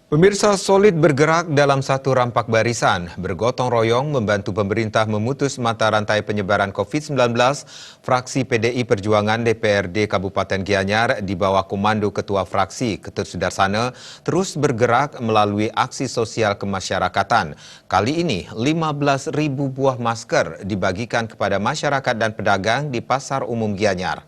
Pemirsa, solid bergerak dalam satu rampak barisan, bergotong royong membantu pemerintah memutus mata rantai penyebaran COVID-19, fraksi PDI Perjuangan DPRD Kabupaten Gianyar di bawah komando Ketua Fraksi Ketut Sudarsana terus bergerak melalui aksi sosial kemasyarakatan. Kali ini, 15.000 buah masker dibagikan kepada masyarakat dan pedagang di Pasar Umum Gianyar.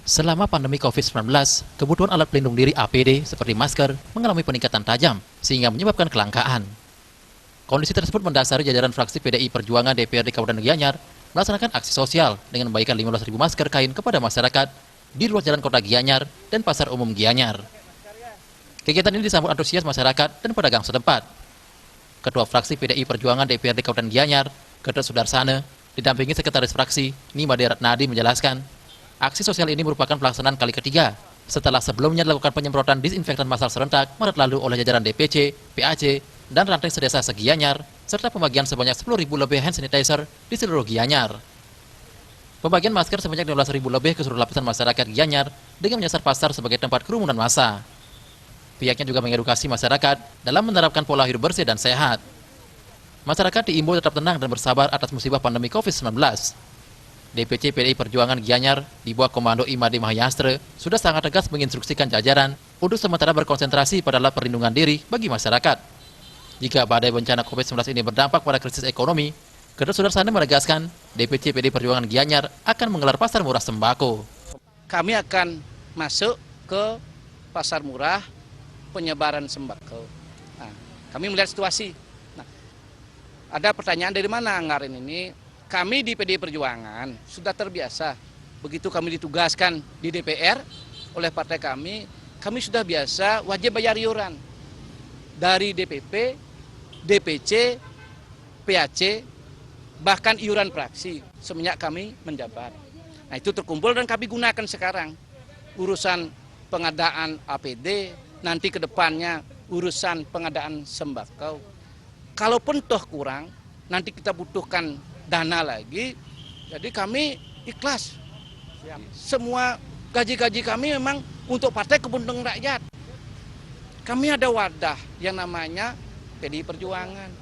Selama pandemi COVID-19, kebutuhan alat pelindung diri APD seperti masker mengalami peningkatan tajam sehingga menyebabkan kelangkaan. Kondisi tersebut mendasari jajaran fraksi PDI Perjuangan DPRD Kabupaten Gianyar melaksanakan aksi sosial dengan membagikan 15.000 masker kain kepada masyarakat di ruas jalan kota Gianyar dan Pasar Umum Gianyar. Kegiatan ini disambut antusias masyarakat dan pedagang setempat. Ketua fraksi PDI Perjuangan DPRD Kabupaten Gianyar, Ketut Sudarsana, didampingi Sekretaris Fraksi Nima Deratnadi menjelaskan, aksi sosial ini merupakan pelaksanaan kali ketiga setelah sebelumnya dilakukan penyemprotan disinfektan massal serentak Maret lalu oleh jajaran DPC, PAC, dan ranting sedesa se-Gianyar, serta pembagian sebanyak 10.000 lebih hand sanitizer di seluruh Gianyar. Pembagian masker sebanyak 15.000 lebih ke seluruh lapisan masyarakat Gianyar dengan menyasar pasar sebagai tempat kerumunan massa. Pihaknya juga mengedukasi masyarakat dalam menerapkan pola hidup bersih dan sehat. Masyarakat diimbau tetap tenang dan bersabar atas musibah pandemi COVID-19. DPC PDI Perjuangan Gianyar di bawah komando Imade Mahyastra sudah sangat tegas menginstruksikan jajaran untuk sementara berkonsentrasi pada alat perlindungan diri bagi masyarakat. Jika badai bencana COVID-19 ini berdampak pada krisis ekonomi, Ketut Sudarsana menegaskan DPC PDI Perjuangan Gianyar akan menggelar pasar murah sembako. Kami akan masuk ke pasar murah penyebaran sembako. Nah, kami melihat situasi. Nah, ada pertanyaan dari mana anggaran ini? Kami di PDI Perjuangan sudah terbiasa, begitu kami ditugaskan di DPR oleh partai kami sudah biasa wajib bayar iuran dari DPP, DPC, PAC, bahkan iuran fraksi semenjak kami menjabat. Nah, itu terkumpul dan kami gunakan sekarang. Urusan pengadaan APD, nanti ke depannya urusan pengadaan sembako. Kalaupun toh kurang, nanti kita butuhkan dana lagi, jadi kami ikhlas. Semua gaji-gaji kami memang untuk partai kepentingan rakyat. Kami ada wadah yang namanya PDI Perjuangan.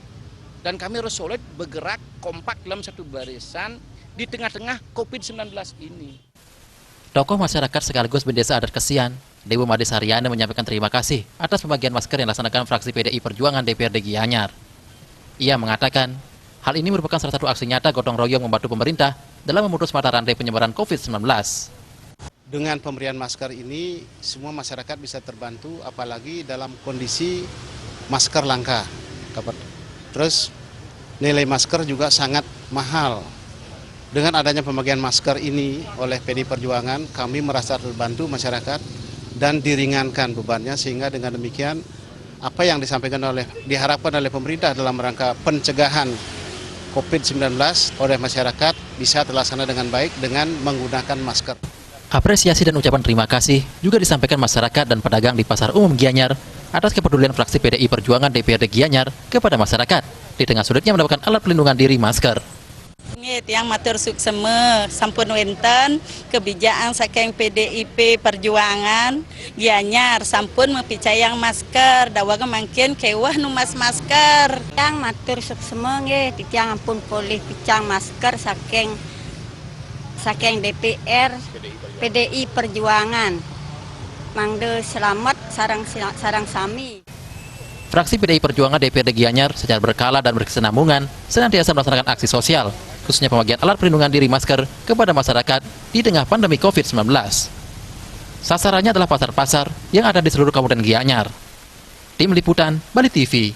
Dan kami harus solid bergerak kompak dalam satu barisan di tengah-tengah COVID-19 ini. Tokoh masyarakat sekaligus bendesa adat Kesian, Dewa Made Saryana menyampaikan terima kasih atas pembagian masker yang dilaksanakan fraksi PDI Perjuangan DPRD Gianyar. Ia mengatakan, hal ini merupakan salah satu aksi nyata gotong royong membantu pemerintah dalam memutus mata rantai penyebaran COVID-19. Dengan pemberian masker ini, semua masyarakat bisa terbantu, apalagi dalam kondisi masker langka. Terus nilai masker juga sangat mahal. Dengan adanya pembagian masker ini oleh PDI Perjuangan, kami merasa terbantu masyarakat dan diringankan bebannya, sehingga dengan demikian apa yang diharapkan oleh pemerintah dalam rangka pencegahan COVID-19 oleh masyarakat bisa terlaksana dengan baik dengan menggunakan masker. Apresiasi dan ucapan terima kasih juga disampaikan masyarakat dan pedagang di Pasar Umum Gianyar atas kepedulian fraksi PDI Perjuangan DPRD Gianyar kepada masyarakat di tengah sulitnya mendapatkan alat pelindungan diri masker. Yang matur suksema sampun wenten kebijakan saking PDIP Perjuangan Gianyar sampun mempicayang masker dawaga mangkin kewah nu masker. Yang matur suksema nggih titiang ampun polih picang masker saking DPR PDI Perjuangan. Mangde selamat sarang sami. Fraksi PDI Perjuangan DPRD Gianyar secara berkala dan berkesinambungan senantiasa melaksanakan aksi sosial, khususnya pembagian alat perlindungan diri masker kepada masyarakat di tengah pandemi COVID-19. Sasarannya adalah pasar-pasar yang ada di seluruh Kabupaten Gianyar. Tim Liputan, Bali TV.